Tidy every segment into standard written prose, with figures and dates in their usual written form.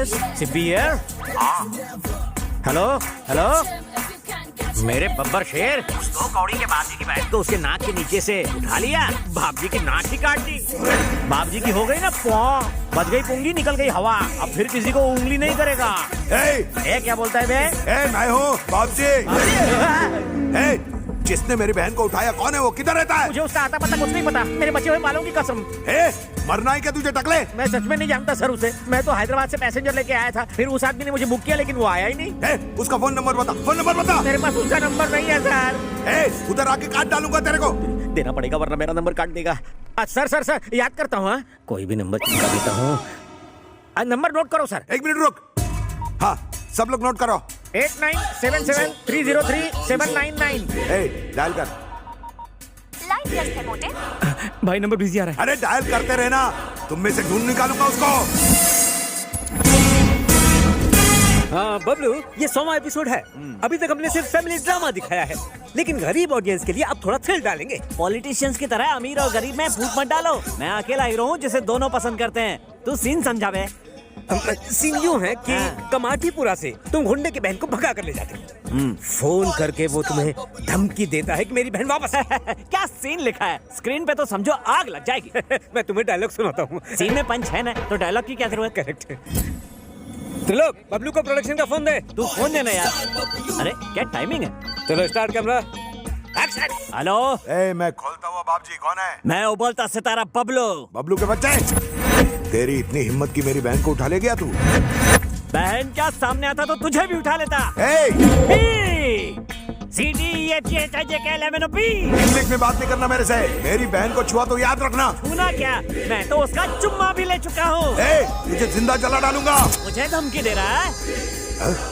Yes Sippy here. Hello hello मेरे बब्बर शेर, दो कौड़ी के बाप जी की बैठ तो उसके नाक के नीचे से उठा लिया, बाप जी की नाक ही काट दी। बाप जी की हो गई ना पौ, बच गई पुंगी, निकल गई हवा, अब फिर किसी को उंगली नहीं करेगा। ए क्या बोलता है बे? मैं हूँ बाप जी। जिसने मेरी बहन को उठाया कौन है वो, किधर रहता है? मुझे उसका आता पता कुछ नहीं पता, मेरे बचे हुए बालों की कसम। मरना है क्या तुझे टकले? मैं सच में नहीं जानता सर उसे, मैं तो हैदराबाद से पैसेंजर लेके आया था, फिर उस आदमी ने मुझे बुक किया लेकिन वो आया ही नहीं। उसका फोन नंबर बता, फोन नंबर बता। मेरे पास उसका नंबर नहीं है सर। उधर आके काट डालूंगा तेरे को। देना पड़ेगा वरना मेरा नंबर काट देगा। सर याद करता हूँ, कोई भी नंबर चिपका देता हूँ। नंबर नोट करो सर। 1 मिनट रुक। हाँ सब लोग नोट करो। 8977303799। डायल कर। लाइन व्यस्त है मोटे। भाई नंबर बिजी आ रहा है। अरे डायल करते रहना, तुम में से ढूंढ निकालूंगा उसको। हाँ बबलू, ये 100वां एपिसोड है। अभी तक हमने सिर्फ फैमिली ड्रामा दिखाया है, लेकिन गरीब ऑडियंस के लिए अब थोड़ा थ्रिल डालेंगे। पॉलिटिशियंस की तरह अमीर और गरीब में फूट मत डालो। मैं अकेला हीरो हूँ जिसे दोनों पसंद करते हैं। तू सीन समझा बे। सीन यूं है कि कमाटीपुरा से तुम गुंडे की बहन को भगा कर ले जाते हो। फोन करके वो तुम्हें धमकी देता है कि मेरी बहन वापस है। क्या सीन लिखा है स्क्रीन पे तो समझो आग लग जाएगी। मैं तुम्हें डायलॉग सुनाता हूँ। सीन में पंच है ना, तो डायलॉग की क्या जरूरत? करेक्ट है। त्रिलोक, बबलू को प्रोडक्शन का फोन दे। तू फोन देना यार। अरे क्या टाइमिंग है। चलो स्टार्ट कैमरा एक्शन। हेलो मैं खोलता हुआ बाप जी, कौन है? मैं उबलता सितारा बबलू। बबलू के बच्चे, तेरी इतनी हिम्मत की मेरी बहन को उठा ले गया तू? बहन क्या सामने आता तो तुझे भी उठा लेता। CDEFGHIJKLMNOP। इंग्लिश में बात नहीं करना मेरे से। मेरी बहन को छुआ तो याद रखना। छूना क्या, मैं तो उसका चुम्मा भी ले चुका हूँ। तुझे जिंदा जला डालूंगा। मुझे धमकी दे रहा है?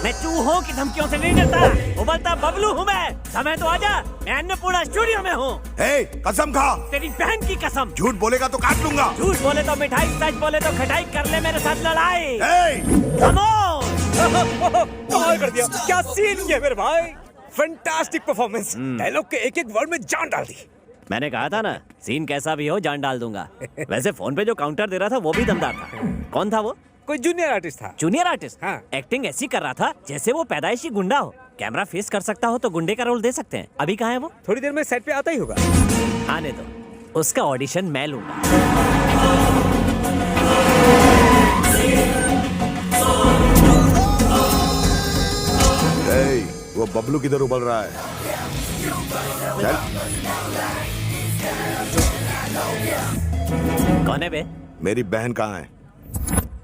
मैं चूहों की धमकियों से नहीं डरता। उबलता बबलू हूँ मैं। समय तो आजा, मैं अन्नपूर्णा स्टूडियो में हूँ। कसम खा। तेरी बहन की कसम। झूठ बोलेगा तो काट लूंगा। झूठ बोले तो मिठाई, सच बोले तो खटाई, कर ले मेरे साथ लड़ाई। कमाल कर दिया, क्या सीन किया मेरे भाई। Fantastic performance. डायलॉग के एक एक वर्ड में जान डाल दी। मैंने कहा था ना, सीन कैसा भी हो जान डाल दूंगा। वैसे फोन पे जो काउंटर दे रहा था वो भी दमदार था। कौन था वो? कोई जूनियर आर्टिस्ट था। Junior artist? हाँ। एक्टिंग ऐसी कर रहा था जैसे वो पैदाइशी गुंडा हो। कैमरा फेस कर सकता हो तो गुंडे का रोल दे सकते हैं। अभी कहाँ है वो? थोड़ी देर में सेट पे आता ही होगा। आने दो, उसका ऑडिशन मैं लूंगा। वो बबलू किधर उबल रहा है? चल। कौन है बे? मेरी बहन कहाँ है?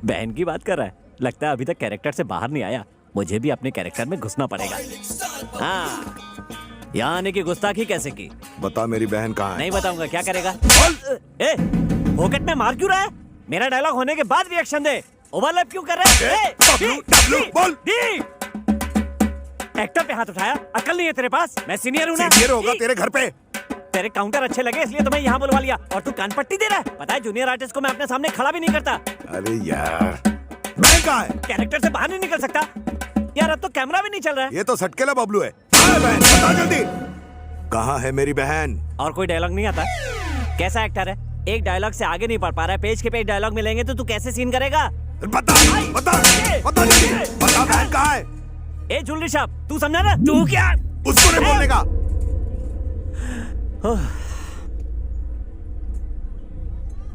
बहन की बात कर रहा है? लगता है अभी तक कैरेक्टर से बाहर नहीं आया। मुझे भी अपने कैरेक्टर में घुसना पड़ेगा। हाँ, यहाँ आने की गुस्ताखी कैसे की? बता मेरी बहन कहाँ है? नहीं बताऊंगा। क्या करेगा? ए, पॉकेट में मार क्यों रहा है? मेरा डायलॉग होने के बाद रिएक्शन दे। ओवरलैप क्यों कर रहा है? बोल। एक्टर पे हाथ उठाया, अकल नहीं है तेरे पास? मैं सीनियर हूँ ना। सीनियर होगा तेरे घर पे। तेरे काउंटर अच्छे लगे इसलिए तुम्हें यहाँ बुलवा लिया, और तू कानपट्टी दे रहा है। पता है जूनियर आर्टिस्ट को मैं अपने सामने खड़ा भी नहीं करता। अरे यार, बहन कहाँ है? कैरेक्टर से बाहर नहीं निकल सकता यार। अब तो कैमरा भी नहीं चल रहा है। ये तो सटकेला बबलू है। बहन बता जल्दी, कहाँ है मेरी बहन? और कोई डायलॉग नहीं आता? कैसा एक्टर है, एक डायलॉग से आगे नहीं पढ़ पा रहा है। पेज के पेज डायलॉग मिलेंगे तो तू कैसे सीन करेगा? बता बता बता जल्दी, बता बहन कहाँ है? ए जुलरी साहब, तू समझा ना? तू क्या उसको नहीं बोलने का?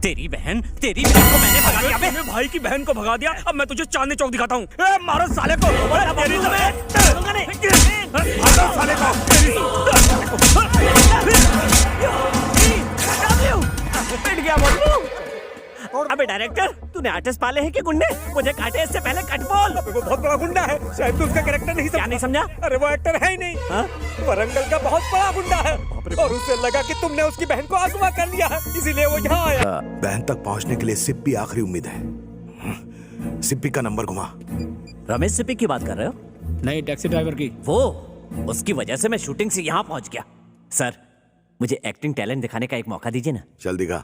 तेरी बहन को मैंने भगा दिया। मेरे भाई की बहन को भगा दिया। अब मैं तुझे चांदनी चौक दिखाता हूँ। मारो साले को। साले पिट गया बबलू। अबे डायरेक्टर, तूने आर्टिस्ट पाले हैं कि गुंडे? मुझे काटे इससे पहले कट बोल। वो बहुत बड़ा गुंडा है, शायद तू उसका कैरेक्टर नहीं समझा। क्या नहीं समझा? अरे वो एक्टर है ही नहीं। वरंगल का बहुत बड़ा गुंडा है, और उसे लगा कि तुमने उसकी बहन को अगवा कर लिया है, इसीलिए वो यहाँ आया। बहन तक पहुँचने के लिए सिप्पी आखिरी उम्मीद है। सिप्पी का नंबर घुमा। रमेश सिप्पी की बात कर रहे हो? नहीं, टैक्सी ड्राइवर की। वो, उसकी वजह से मैं शूटिंग से यहाँ पहुँच गया। सर, मुझे एक्टिंग टैलेंट दिखाने का एक मौका दीजिए ना। चल दिखा।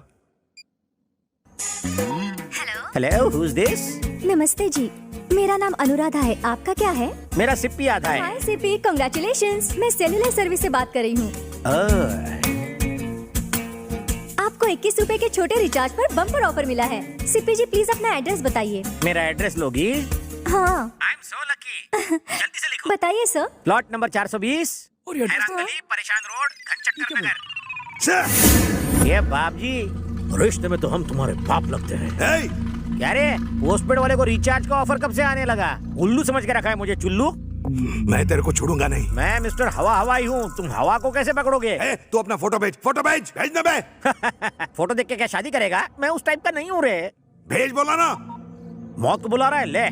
Hello, who is this? नमस्ते जी, मेरा नाम अनुराधा है। आपका क्या है? मेरा सिप्पी आधा है। हाय सिप्पी, कांग्रेचुलेशंस। मैं सेलुलर सर्विस से बात कर रही हूँ। आपको 21 रुपए के छोटे रिचार्ज पर बम्पर ऑफर मिला है। सिप्पी जी प्लीज अपना एड्रेस बताइए। मेरा एड्रेस लोगी हाँ आई एम सो लकी। जल्दी से लिखो। बताइए सर। प्लॉट नंबर 420, और ये हैरान गली, परेशान रोड, घनचक्कर नगर। सर ये बाप जी, रिश्ते में तो हम तुम्हारे बाप लगते हैं। ए, क्या रे, पोस्टपेड वाले को रिचार्ज का ऑफर कब से आने लगा? उल्लू समझ के रखा है मुझे चुल्लू? मैं तेरे को छोड़ूंगा नहीं। मैं मिस्टर हवा हवाई हूँ, तुम हवा को कैसे पकड़ोगे? ए, तू अपना फोटो भेज भेज ना बे। फोटो देख के क्या शादी करेगा? मैं उस टाइप का नहीं हूँ रे। भेज बोला ना। मौत को बुला रहा है, ले।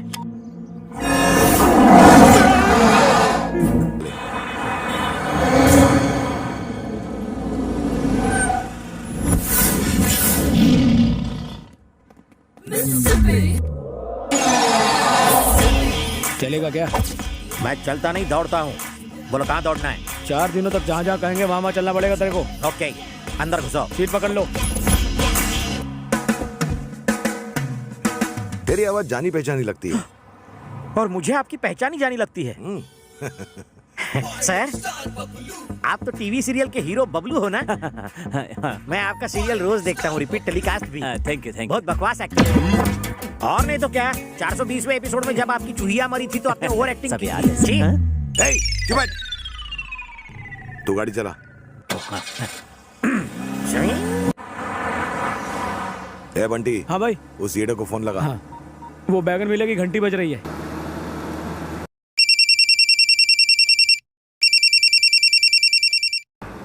चलेगा क्या? मैं चलता नहीं, दौड़ता हूँ। बोलो कहाँ दौड़ना है? 4 दिनों तक जहाँ जहाँ कहेंगे वहाँ चलना पड़ेगा तेरे को। ओके, अंदर घुसो। सीट पकड़ लो। तेरी आवाज जानी पहचानी लगती है। और मुझे आपकी पहचान ही जानी लगती है। सर, आप तो टीवी सीरियल के हीरो बबलू हो ना? मैं आपका सीरियल रोज देखता हूँ, रिपीट टेलीकास्ट भी। थैंक यू बहुत बकवास एक्टिंग है। और नहीं तो क्या, 420वें एपिसोड में जब आपकी चूहिया मरी थी तो आपने ओवर एक्टिंग सब की याद है। थी। हाँ? ए, चुप बैठ। तू गाड़ी चला। ए बंटी, हाँ भाई। उस ईडे को फोन लगा। हाँ, वो बैगन मिले की घंटी बज रही है।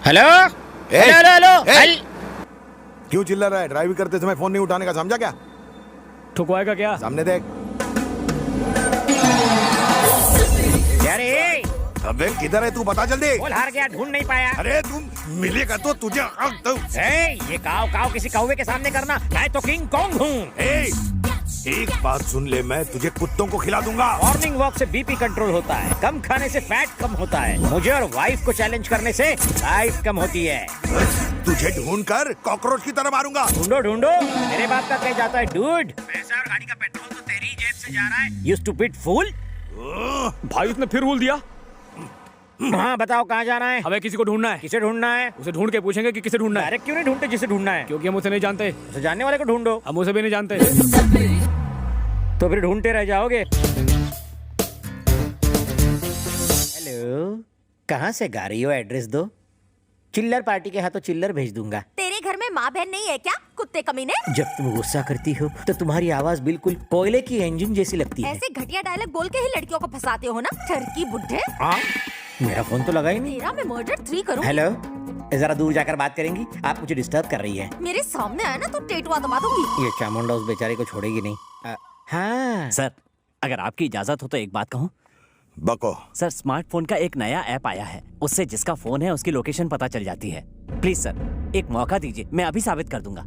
हेलो ए, हेलो हेलो ए, हेल- क्यों चिल्ला रहा है? ड्राइविंग करते समय फोन नहीं उठाने का, समझा क्या? ठुकवाएगा क्या? सामने देख। अरे अबे किधर है तू? बता जल्दी। बोल, हार गया, ढूंढ नहीं पाया। अरे तुम मिलेगा तो तुझे ये काव काव किसी कौवे के सामने करना, मैं तो किंग कॉन्ग हूँ। एक बात सुन ले, मैं तुझे कुत्तों को खिला दूंगा। मॉर्निंग वॉक से बीपी कंट्रोल होता है, कम खाने से फैट कम होता है, मुझे और वाइफ को चैलेंज करने से लाइफ कम होती है। तुझे ढूंढ कर कॉकरोच की तरह मारूंगा। ढूंढो ढूंढो, मेरे बाप का कह जाता है डूड। पैसा और गाड़ी का पेट्रोल तो तेरी जेब से जा रहा है, यू स्टूपिड फूल। भाई उसने फिर बोल दिया। हाँ बताओ, कहाँ जाना है? हमें किसी को ढूंढना है। किसे ढूंढना है? उसे ढूंढ के पूछेंगे कि किसे ढूंढना है। डायरेक्ट क्यों नहीं ढूंढते जिसे ढूंढना है? क्योंकि हम उसे नहीं जानते। उसे जानने वाले को ढूंढो। हम उसे भी नहीं जानते। तो फिर ढूंढते रह जाओगे। हेलो, कहाँ से गा रही हो? एड्रेस दो। चिल्लर पार्टी के हाथों चिल्लर भेज दूंगा। तेरे घर में माँ बहन नहीं है क्या, कुत्ते कमीने? जब तुम गुस्सा करती हो तो तुम्हारी आवाज बिल्कुल कोयले की इंजन जैसी लगती है। ऐसे घटिया डायलॉग बोल के ही लड़कियों को फंसाते हो ना, ठरकी बुड्ढे। हाँ? मेरा फोन तो लगा ही नहीं। तेरा मैं मर्डर 3 करूँ। हेलो, जरा दूर जाकर बात करेंगी? आप मुझे डिस्टर्ब कर रही है। मेरे सामने आया ना तो टेटुआ दबा दूंगी। ये चामुंडा उस बेचारे को छोड़ेगी नहीं। हाँ सर, अगर आपकी इजाजत हो तो एक बात कहूँ। बको। सर, स्मार्टफोन का एक नया ऐप आया है, उससे जिसका फोन है उसकी लोकेशन पता चल जाती है। प्लीज सर, एक मौका दीजिए, मैं अभी साबित कर दूंगा।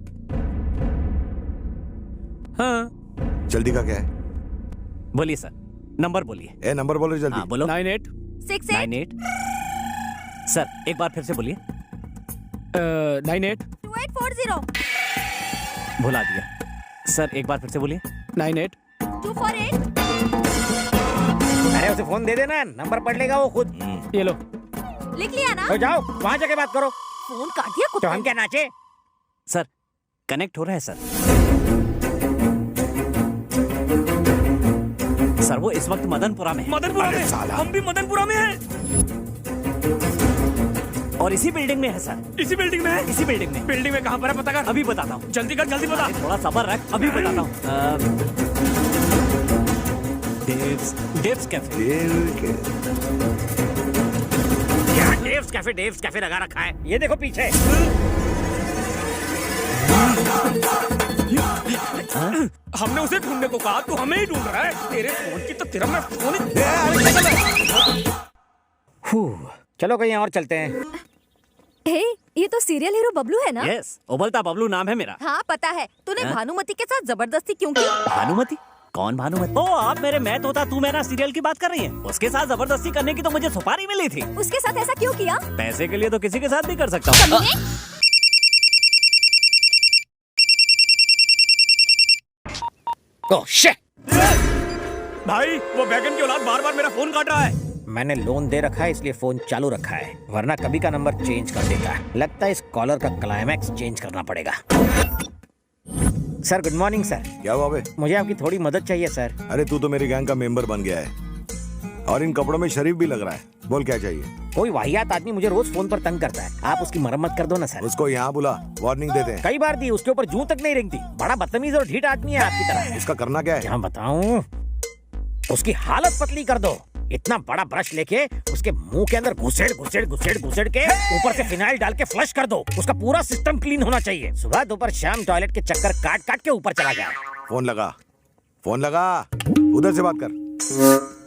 हाँ, जल्दी का क्या है? बोलिए सर, नंबर बोलिए। ए, नंबर बोलो जल्दी। हाँ बोलो। 98 68 98। सर एक बार फिर से बोलिए। 98 2840 भुला दिया। सर एक बार फिर से बोलिए। 98 248। अरे उसे फोन दे देना, नंबर पढ़ लेगा वो खुद। ये लो। लिख लिया ना? तो जाओ वहाँ जाके बात करो। फोन काट दिया तो कुत्ते हम क्या नाचे? सर कनेक्ट हो रहा है सर। सर वो इस वक्त मदनपुरा में है। मदनपुरा अरे में। साला। हम भी मदनपुरा में हैं। और इसी बिल्डिंग में है सर। इसी बिल्डिंग में है। इसी बिल्डिंग में। बिल्डिंग में कहाँ पर है पता कर। अभी बताता हूँ। जल्दी कर, जल्दी बता। थोड़ा सब्र रख, अभी बताता हूँ। डेव्स कैफे। क्या डेव्स कैफे लगा रखा है? ये देखो पीछे। हमने उसे ढूंढने को कहा, तू हमें ही ढूंढ रहा है। तेरे फोन की तो तेरा मैं फोन चलो कहीं और चलते हैं। हे, ये तो सीरियल हीरो बबलू है ना? यस, उबलता बबलू नाम है मेरा। हाँ पता है। तूने हाँ? भानुमति के साथ जबरदस्ती क्यों की? भानुमति? कौन भानुमति? ओ, आप मेरे मैं तोता तू मेरा सीरियल की बात कर रही हैं? उसके साथ जबरदस्ती करने की तो मुझे सुपारी मिली थी। उसके साथ ऐसा क्यों किया? पैसे के लिए तो किसी के साथ भी कर सकता हूँ। Oh shit! भाई वो बैगन की औलाद बार बार मेरा फोन काट रहा है। मैंने लोन दे रखा है इसलिए फोन चालू रखा है, वरना कभी का नंबर चेंज कर देगा। लगता है इस कॉलर का क्लाइमैक्स चेंज करना पड़ेगा। Sir good morning sir. क्या हुआ बे? मुझे आपकी थोड़ी मदद चाहिए सर। अरे तू तो मेरी गैंग का मेंबर बन गया है और इन कपड़ों में शरीफ भी लग रहा है। बोल क्या चाहिए? कोई वाहियात आदमी मुझे रोज फोन पर तंग करता है, आप उसकी मरम्मत कर दो ना सर। उसको यहाँ बुला, वार्निंग देते हैं। कई बार दी, उसके ऊपर जूं तक नहीं रेंगती। बड़ा बदतमीज और ढीठ आदमी है आपकी तरह। उसका करना क्या है? क्या बताऊं, उसकी हालत पतली कर दो। इतना बड़ा ब्रश लेके उसके मुंह के अंदर घुसेड़ घुसेड़ घुसेड़ घुसेड़ के ऊपर से फिनाइल डाल के फ्लश कर दो। उसका पूरा सिस्टम क्लीन होना चाहिए। सुबह दोपहर शाम टॉयलेट के चक्कर काट काट के ऊपर चला जाए। फोन लगा, फोन लगा, उधर से बात कर।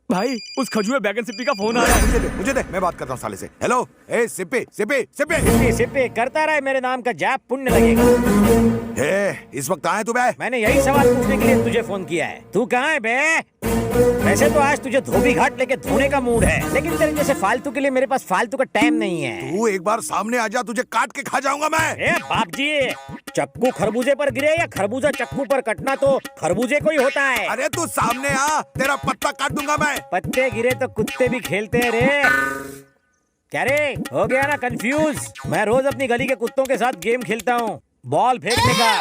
भाई उस खजुए बैगन सिप्पी का फोन आ रहा है। मुझे दे, मैं बात करता हूँ साले से। हेलो, ए सिप्पी सिप्पी सिप्पी। सिप्पे करता रहे, मेरे नाम का जाप पुण्य लगेगा। इस वक्त आए तू बे? मैंने यही सवाल पूछने के लिए तुझे फोन किया है। तू कहाँ है बे? वैसे तो आज तुझे धोबी घाट लेके धोने का मूड है, लेकिन तेरे जैसे फालतू के लिए मेरे पास फालतू का टाइम नहीं है। तू एक बार सामने आ जा, तुझे काट के खा जाऊंगा मैं। ए बाप जी, चक्कू खरबूजे पर गिरे या खरबूजा चक्कू पर कटना तो खरबूजे को ही होता है। अरे तू सामने आ, तेरा पत्ता काट दूंगा मैं। पत्ते गिरे तो कुत्ते भी खेलते हैं रे। क्या रे, हो गया ना कंफ्यूज? मैं रोज अपनी गली के कुत्तों के साथ गेम खेलता हूँ, बॉल फेंकने का।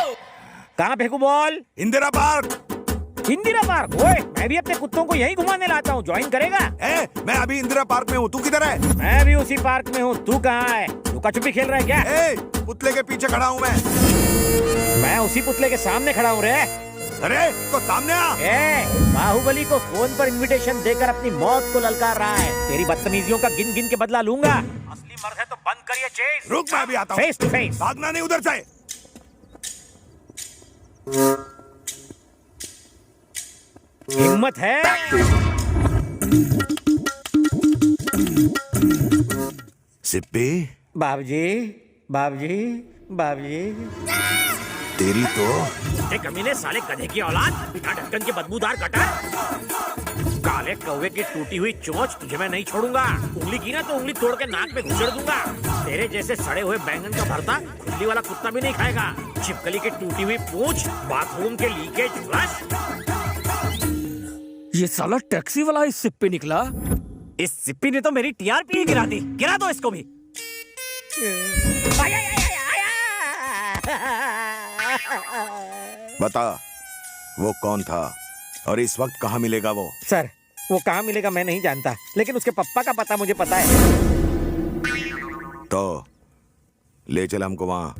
कहाँ फेंकू ball? Indira park. Indira park? ओए, मैं भी अपने कुत्तों को यहीं घुमाने लाता हूँ, ज्वाइन करेगा? मैं अभी इंदिरा पार्क में हूँ, तू किधर है? मैं भी उसी पार्क में हूँ, तू कहाँ है? लुका छुपी खेल रहा है क्या? पुतले के पीछे खड़ा हूँ मैं। मैं उसी पुतले के सामने खड़ा हूँ रे। अरे तो सामने आ। बाहुबली को फोन पर इनविटेशन देकर अपनी मौत को ललकार रहा है। तेरी बदतमीजियों का गिन गिन के बदला लूंगा। असली मर्द है तो बंद करिए चेस। रुक, मैं अभी आता हूँ। Face to face. भागना नहीं उधर से। हिम्मत है? सिप्पी, बाबूजी, बाबूजी, बाबूजी। तेरी तो कमीने साले गधे की औलाद, बिना ढक्कन के बदबूदार कटर, काले कौवे की टूटी हुई चोंच, तुझे मैं नहीं छोड़ूंगा। उंगली की ना तो उंगली तोड़ के नाक में घुसेड़ दूंगा। तेरे जैसे सड़े हुए बैंगन का भरता खुजली वाला कुत्ता भी नहीं खाएगा। छिपकली की टूटी हुई पूंछ, बाथरूम के लीकेज फ्लश। ये साला टैक्सी वाला इस सिप्पी निकला। इस सिप्पी ने तो मेरी टीआरपी ही गिरा दी। गिरा दो इसको भी। बता, वो कौन था और इस वक्त कहाँ मिलेगा वो? सर, वो कहाँ मिलेगा मैं नहीं जानता, लेकिन उसके पप्पा का पता मुझे पता है। तो ले चल हमको वहाँ।